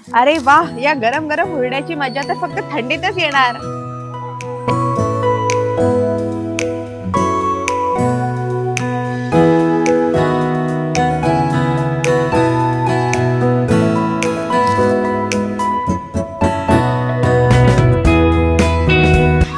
अरे वाह, या गरम गरम हुरड्याची मजा तर फक्त थंडीतच येणार.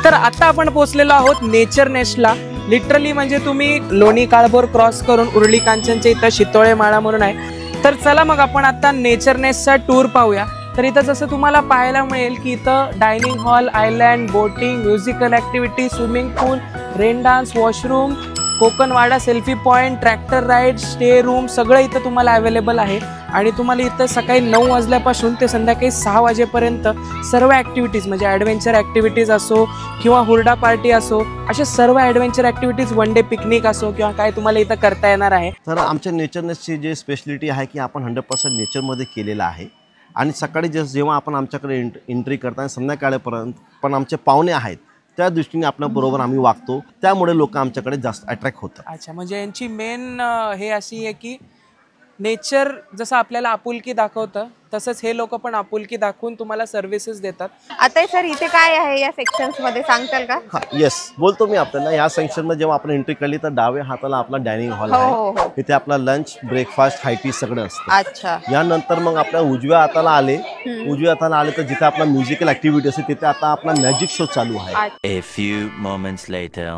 तर आता आपण पोहोचलेलो आहोत नेचर नेस्टला. लिटरली म्हणजे तुम्ही लोणी काळभोर क्रॉस करून उरळी कांचनच्या इथं शितोळे माळा म्हणून आहे. तर चला मग आपण आता नेचर नेस्टचा टूर पाहूया. तर इथं जसं तुम्हाला पाहायला मिळेल की इथं dining hall, island, boating, musical activity, swimming pool, rain dance, washroom, Kokanwada, selfie point, tractor ride, stay room सगळं इथं तुम्हाला अवेलेबल आहे. आणि तुम्हाला इथं सकाळी 9 वाजल्यापासून ते संध्याकाळी 6 वाजेपर्यंत सर्व ॲक्टिव्हिटीज म्हणजे ॲडव्हेंचर ॲक्टिव्हिटीज असो किंवा हुरडा पार्टी असो, अशा सर्व adventure activities, one day picnic असो किंवा काय तुम्हाला इथं करता येणार आहे. तर आमच्या नेचर नेस्टची जे स्पेशलिटी आहे की आपण 100% नेचरमध्ये केलेलं आहे. आणि सकाळी जेव्हा आपण आमच्याकडे एंट्री करता संध्याकाळपर्यंत पण आमचे पाहुणे आहेत त्या दृष्टीने आपल्या बरोबर आम्ही वागतो, त्यामुळे लोक आमच्याकडे जास्त अट्रॅक्ट होतात. अच्छा, म्हणजे यांची मेन हे अशी आहे की नेचर जसं आपल्याला आपुलकी दाखवतं तसंच हे लोक पण आपुलकी दाखवून तुम्हाला सर्व्हिसेस देतात. आता सर इथे काय आहे या सेक्शन्स मध्ये सांगताल का? येस, बोलतो मी आपल्याला. या सेक्शन मध्ये जेव्हा आपण एंट्री केली तर डाव्या हाताला आपला डायनिंग हॉल आहे. तिथे आपला लंच, ब्रेकफास्ट, हाय टी सगळं असतं. अच्छा. यानंतर मग आपल्या उजव्या हाताला आले तर जिथे आपला म्युझिकल ऍक्टिव्हिटी असते तिथे आता आपला मॅजिक शो चालू आहे. A few moments later.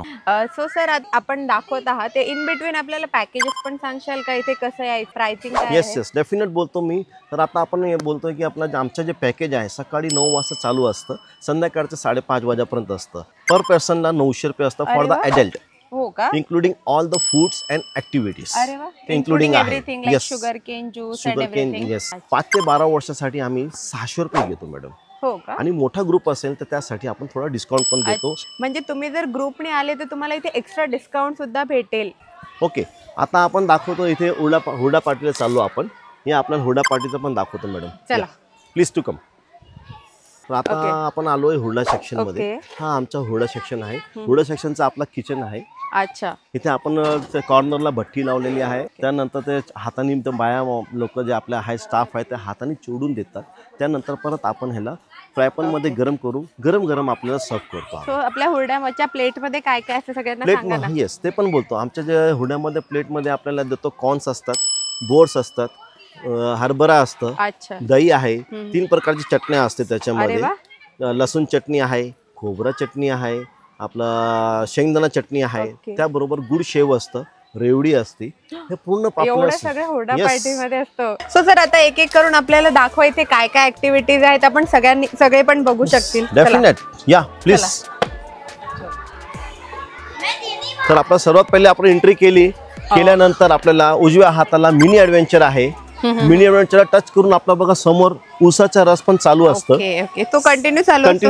So sir आपण दाखवत आहात ते इन बिटवीन आपल्याला पॅकेजेस पण सांगशाल का? इथे कसं आहे, प्राइसिंग काय आहे? येस डेफिनेट बोलतो मी. तर आता आपण बोलतोय की आपलं आमचं जे पॅकेज आहे सकाळी 9 वाजता चालू असतं, संध्याकाळचं 5:30 वाजेपर्यंत असतं. पर पर्सनला 900 रुपये असतं फॉर द ॲडल्ट. हो का? Including all the foods and activities. अरे वा, इन्क्लुडिंग आहे. Yes, sugar cane juice end everything. Yes, 5 ते 12 वर्षासाठी आम्ही 600 रुपये घेतो मॅडम. हो का? आणि मोठा ग्रुप असेल तर त्यासाठी आपण थोडा डिस्काउंट पण देतो. म्हणजे तुम्ही जर ग्रुपने आले तर तुम्हाला इथे एक्स्ट्रा डिस्काउंट सुद्धा भेटेल. ओके, आता आपण दाखवतो इथे हुरडा पार्टीला चाललो आपण. हे आपल्याला हुरडा पार्टीचं पण दाखवतो मॅडम. चला, प्लीज टू कम. तर आता आपण आलोय हुरडा सेक्शन मध्ये. हा आमचा हुरडा सेक्शन आहे. हुरडा सेक्शनचा आपला किचन आहे. अच्छा. इथे आपण कॉर्नरला भट्टी लावलेली आहे. त्यानंतर ते हाताने बाया लोक जे आपल्या आहे स्टाफ आहे त्या हाताने चोडून देतात. त्यानंतर परत आपण ह्याला फ्राय पॅन मध्ये गरम करून गरम आपल्याला सर्व करतो. सो आपल्या हुरड्याच्या प्लेट मध्ये काय काय असतं सगळ्यांना सांगा ना. येस, ते पण बोलतो. आमच्या जे हुरड्यामध्ये प्लेट मध्ये आपल्याला देतो कॉर्न्स असतात, बोर्ड्स असतात, हरभरा असतं, दही आहे, 3 प्रकारची चटण्या असते त्याच्यामध्ये. लसूण चटणी आहे, खोबरा चटणी आहे, आपला शेंगदाणा चटणी आहे, त्याबरोबर गुड शेव असतं, रेवडी असते. हे पूर्ण एवढं सगळं हुरडा पार्टी मध्ये असतं. सो सर आता एक एक करून आपल्याला दाखवा इथे काय काय ऍक्टिव्हिटीज आहेत, आपण सगळे पण बघू शकतील. डेफिनेट या प्लीज. तर आपण सर्वात पहिले आपण एंट्री केल्यानंतर आपल्याला उजव्या हाताला मिनी ॲडव्हेंचर आहे. मिनी ॲडव्हेंचरला टच करून आपला बघा समोर ऊसाचा रस पण चालू असतं. तो कंटिन्यू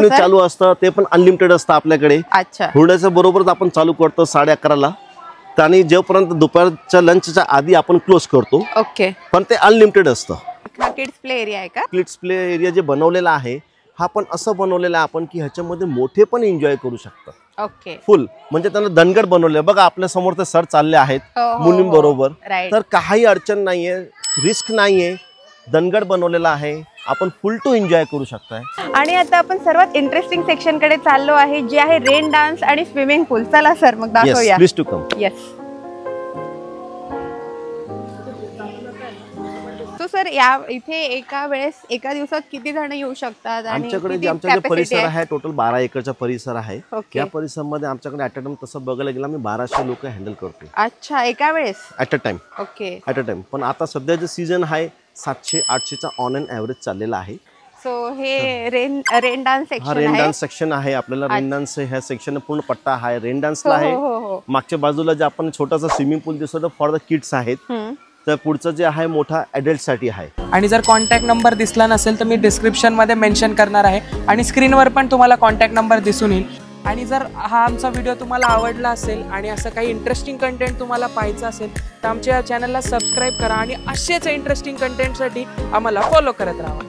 चालू असतं. ते पण अनलिमिटेड असतं आपल्याकडे. हुरड्याच्या बरोबरच आपण चालू करतो 11:30ला. आणि जेपर्यंत दुपारच्या लंचच्या आधी आपण क्लोज करतो. ओके. पण ते अनलिमिटेड असतं. किड्स प्ले एरिया आहे का? किड्स प्ले एरिया जे बनवलेला आहे हा पण असं बनवलेला आहे आपण की ह्याच्यामध्ये मोठे पण एन्जॉय करू शकतात. ओके. फुल म्हणजे त्यांना दणगड बनवले. बघा आपल्या समोर ते सर चालले आहेत मुलींबरोबर. तर काही अडचण नाहीये, रिस्क नाहीये, दणगड बनवलेला आहे. आपण फुल टू एन्जॉय करू शकताय. आणि आता आपण सर्वात इंटरेस्टिंग सेक्शन कडे चाललो आहे जे आहे रेन डान्स आणि स्विमिंग पूल. चला सर मग दाखवूया. Please to come. येस. तो सर या इथे एका दिवसात किती जण येऊ शकतात? आमच्याकडे जे परिसर आहे टोटल 12 एकरचा परिसर आहे. या परिसरामध्ये आमच्याकडे ॲट अ टाइम तसं बघायला गेलं आम्ही 1200 लोक हँडल करतो. अच्छा, एका वेळेस? At a time. Okay, at a time. पण आता सध्याचं सीझन आहे 700-800चा ऑन एन ॲव्हरेज चाललेला आहे. सो हे रेन डान्स सेक्शन आहे. रेन डान्स सेक्शन आहे आपल्याला. रेन डान्स ह्या सेक्शन पूर्ण पट्टा आहे रेन डान्सला आहे. मागच्या बाजूला जे आपण छोटासा स्विमिंग पूल दिसतो फॉर द किड्स आहेत. तर पुढचं जे आहे मोठा ॲडल्ट साठी आहे. आणि जर कॉन्टॅक्ट नंबर दिसला नसेल तर मी डिस्क्रिप्शन मध्ये मेन्शन करणार आहे आणि स्क्रीनवर पण तुम्हाला कॉन्टॅक्ट नंबर दिसून येईल. आणि जर हा आमचा व्हिडिओ तुम्हाला आवडला असेल आणि असं काही इंटरेस्टिंग कंटेंट तुम्हाला पाहायचं असेल तर आमच्या चॅनलला सबस्क्राईब करा आणि असेच इंटरेस्टिंग कंटेंटसाठी आम्हाला फॉलो करत राहा.